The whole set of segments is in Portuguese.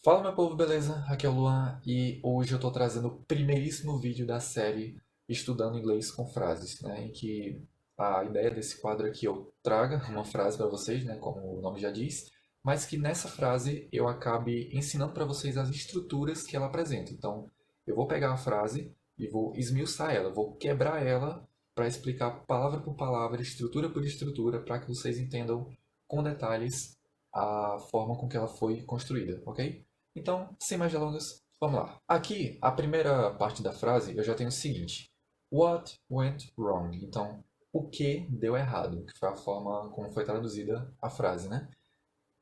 Fala meu povo, beleza? Aqui é o Luan e hoje eu tô trazendo o primeiríssimo vídeo da série Estudando Inglês com Frases, né? Em que a ideia desse quadro aqui eu traga uma frase para vocês, né? Como o nome já diz, mas que nessa frase eu acabe ensinando para vocês as estruturas que ela apresenta. Então, eu vou pegar a frase e vou esmiuçar ela, vou quebrar ela para explicar palavra por palavra, estrutura por estrutura, para que vocês entendam com detalhes a forma com que ela foi construída, ok? Então, sem mais delongas, vamos lá. Aqui, a primeira parte da frase, eu já tenho o seguinte: What went wrong? Então, o que deu errado? Que foi a forma como foi traduzida a frase, né?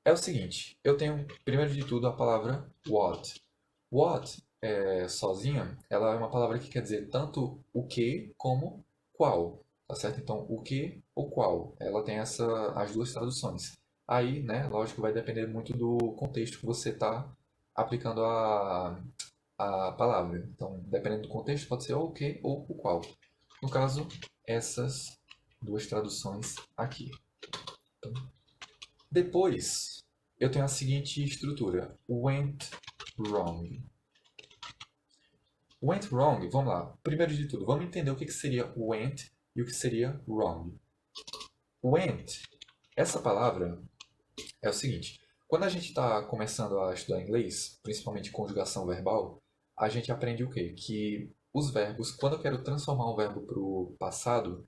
É o seguinte, eu tenho, primeiro de tudo, a palavra what. What, sozinha, ela é uma palavra que quer dizer tanto o que como qual, tá certo? Então, o que ou qual, ela tem as duas traduções. Aí, né, lógico, vai depender muito do contexto que você está aplicando a palavra. Então, dependendo do contexto, pode ser ou o que ou o qual. No caso, essas duas traduções aqui. Depois, eu tenho a seguinte estrutura: went wrong. Went wrong, vamos lá. Primeiro de tudo, vamos entender o que seria went e o que seria wrong. Went, essa palavra é o seguinte: quando a gente está começando a estudar inglês, principalmente conjugação verbal, a gente aprende o quê? Que os verbos, quando eu quero transformar um verbo para o passado,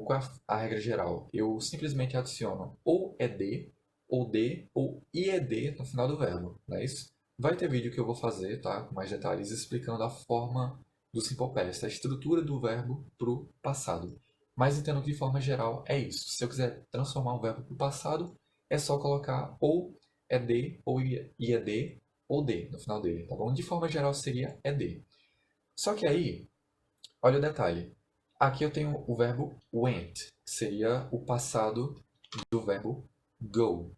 qual é a regra geral? Eu simplesmente adiciono ou ed, ou d, ou ied no final do verbo, não é isso? Vai ter vídeo que eu vou fazer, tá? Com mais detalhes, explicando a forma do simple past, a estrutura do verbo para o passado. Mas entendo que de forma geral é isso. Se eu quiser transformar um verbo para o passado, é só colocar ou ed, ou ied, ou d no final dele, tá bom? De forma geral seria ed. Só que aí, olha o detalhe. Aqui eu tenho o verbo went, que seria o passado do verbo go.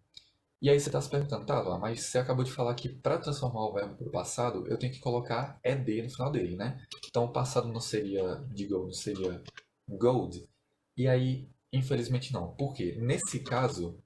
E aí você está se perguntando, tá, Luan, mas você acabou de falar que para transformar o verbo para o passado, eu tenho que colocar ed no final dele, né? Então o passado não seria de go, não seria gold. E aí, infelizmente não. Por quê? Nesse caso,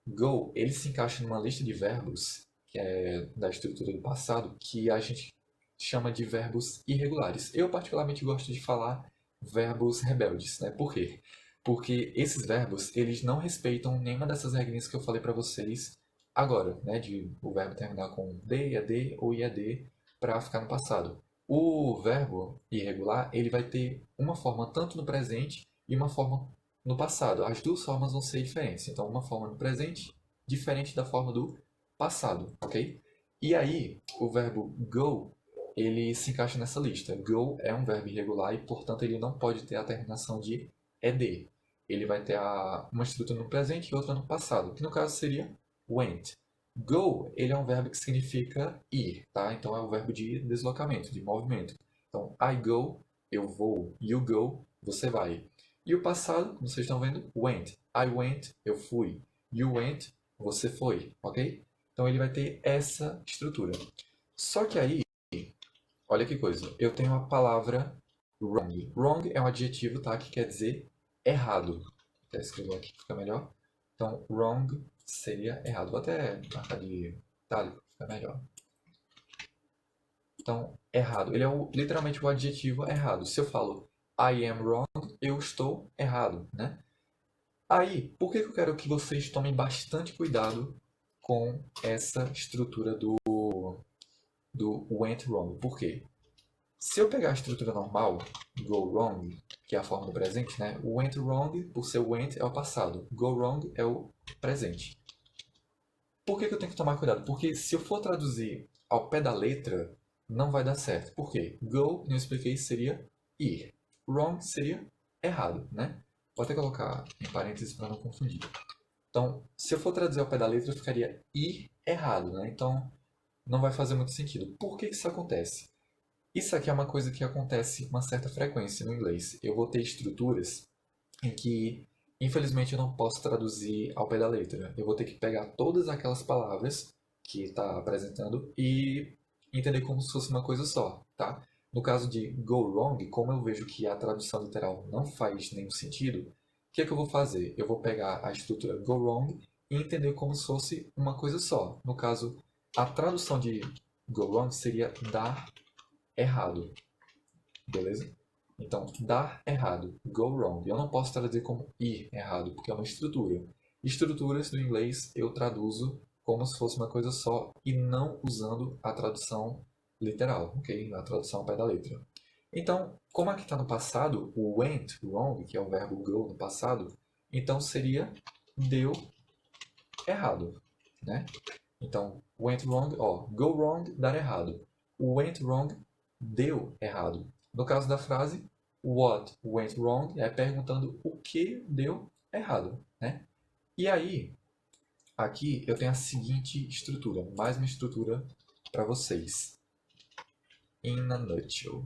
go, ele se encaixa numa lista de verbos, que é da estrutura do passado, que a gente chama de verbos irregulares. Eu particularmente gosto de falar verbos rebeldes, né? Por quê? Porque esses verbos, eles não respeitam nenhuma dessas regrinhas que eu falei para vocês agora, né? De o verbo terminar com d, ed ou iad para ficar no passado. O verbo irregular, ele vai ter uma forma tanto no presente e uma forma no passado. As duas formas vão ser diferentes. Então, uma forma no presente diferente da forma do passado, ok? E aí, o verbo go, ele se encaixa nessa lista. Go é um verbo irregular e, portanto, ele não pode ter a terminação de ed. Ele vai ter uma estrutura no presente e outra no passado, que no caso seria went. Go, ele é um verbo que significa ir, tá? Então é o verbo de deslocamento, de movimento. Então, I go, eu vou. You go, você vai. E o passado, como vocês estão vendo, went. I went, eu fui. You went, você foi, ok? Então ele vai ter essa estrutura. Só que aí, olha que coisa, eu tenho a palavra wrong. Wrong é um adjetivo, tá? Que quer dizer errado. Vou até escrever aqui que fica melhor. Então, wrong seria errado. Vou até marcar de itálico, fica melhor. Então, errado. Ele é literalmente o adjetivo errado. Se eu falo I am wrong, eu estou errado, né? Aí, por que eu quero que vocês tomem bastante cuidado com essa estrutura do went wrong? Por quê? Se eu pegar a estrutura normal, go wrong, que é a forma do presente, né? O went wrong, por ser went, é o passado. Go wrong é o presente. Por que eu tenho que tomar cuidado? Porque se eu for traduzir ao pé da letra, não vai dar certo. Por quê? Go, como eu expliquei, seria ir. Wrong seria errado, né? Vou até colocar em parênteses para não confundir. Então, se eu for traduzir ao pé da letra, ficaria ir errado, né? Então, não vai fazer muito sentido. Por que isso acontece? Isso aqui é uma coisa que acontece com uma certa frequência no inglês. Eu vou ter estruturas em que, infelizmente, eu não posso traduzir ao pé da letra. Eu vou ter que pegar todas aquelas palavras que está apresentando e entender como se fosse uma coisa só, tá? No caso de go wrong, como eu vejo que a tradução literal não faz nenhum sentido, o que é que eu vou fazer? Eu vou pegar a estrutura go wrong e entender como se fosse uma coisa só. No caso, A tradução de go wrong seria dar errado, beleza? Então, dar errado, go wrong. Eu não posso traduzir como ir errado, porque é uma estrutura. Estruturas do inglês eu traduzo como se fosse uma coisa só e não usando a tradução literal, ok? A tradução ao pé da letra. Então, como aqui está no passado, o went wrong, que é o verbo go no passado, então seria deu errado, né? Então, went wrong, ó, go wrong, dar errado. Went wrong, deu errado. No caso da frase, what went wrong é perguntando o que deu errado, né? E aí, aqui eu tenho a seguinte estrutura, mais uma estrutura para vocês. In a nutshell.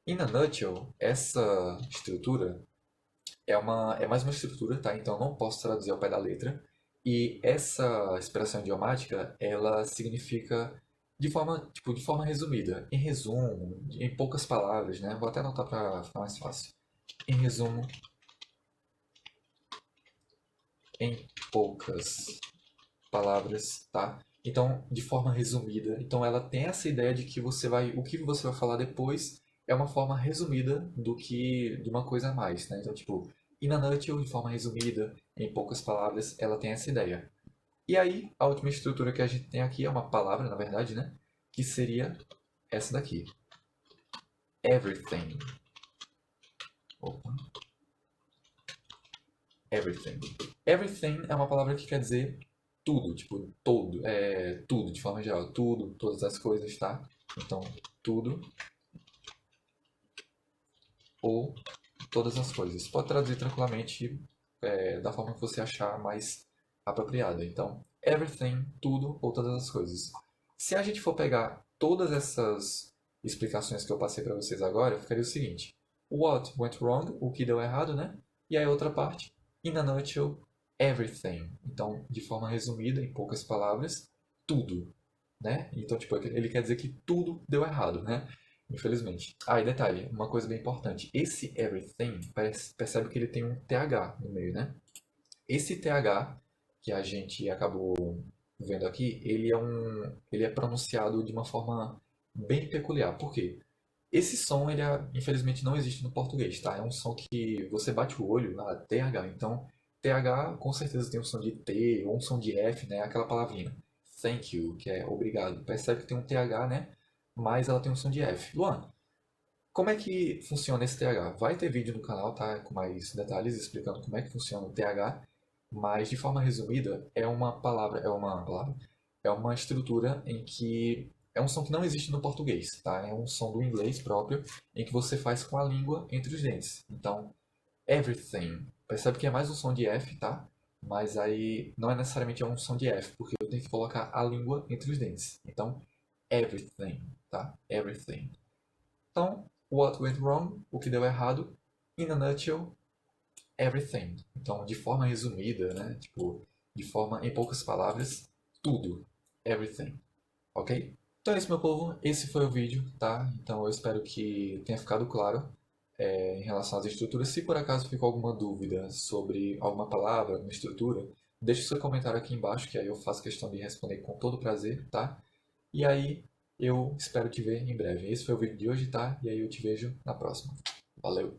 In a nutshell, essa estrutura é mais uma estrutura, tá? Então eu não posso traduzir ao pé da letra. E essa expressão idiomática, ela significa de forma resumida. Em resumo, em poucas palavras, né? Vou até anotar para ficar mais fácil. Em resumo, em poucas palavras, tá? Então, de forma resumida. Então, ela tem essa ideia de que o que você vai falar depois é uma forma resumida do que de uma coisa a mais, né? Então, tipo, in a nutshell, de forma resumida, em poucas palavras, ela tem essa ideia. E aí, a última estrutura que a gente tem aqui é uma palavra, na verdade, né? Que seria essa daqui. Everything. Opa. Everything. Everything é uma palavra que quer dizer tudo, tipo, todo, tudo, de forma geral, tudo, todas as coisas, tá? Então, tudo ou todas as coisas. Pode traduzir tranquilamente da forma que você achar mais apropriada. Então, everything, tudo ou todas as coisas. Se a gente for pegar todas essas explicações que eu passei para vocês agora, ficaria o seguinte: what went wrong, o que deu errado, né? E aí outra parte, in a nutshell, everything. Então, de forma resumida, em poucas palavras, tudo, né? Então, tipo, ele quer dizer que tudo deu errado, né? Infelizmente. Ah, e detalhe, uma coisa bem importante. Esse everything, percebe que ele tem um TH no meio, né? Esse TH que a gente acabou vendo aqui, ele é pronunciado de uma forma bem peculiar. Por quê? Esse som, infelizmente não existe no português, tá? É um som que você bate o olho, lá, TH. Então, TH com certeza tem um som de T ou um som de F, né? Aquela palavrinha. Thank you, que é obrigado. Percebe que tem um TH, né? Mas ela tem um som de F. Luan, como é que funciona esse TH? Vai ter vídeo no canal, tá? Com mais detalhes explicando como é que funciona o TH, mas de forma resumida, é uma estrutura em que é um som que não existe no português, tá? É um som do inglês próprio, em que você faz com a língua entre os dentes. Então, everything. Percebe que é mais um som de F, tá? Mas aí não é necessariamente um som de F, porque eu tenho que colocar a língua entre os dentes. Então, everything, tá? Everything. Então, what went wrong, o que deu errado, in a nutshell, everything. Então, de forma resumida, né? Tipo, de forma, em poucas palavras, tudo. Everything. Ok? Então é isso, meu povo. Esse foi o vídeo, tá? Então eu espero que tenha ficado claro em relação às estruturas. Se por acaso ficou alguma dúvida sobre alguma palavra, uma estrutura, deixe seu comentário aqui embaixo, que aí eu faço questão de responder com todo prazer, tá? E aí eu espero te ver em breve. Esse foi o vídeo de hoje, tá? E aí eu te vejo na próxima. Valeu!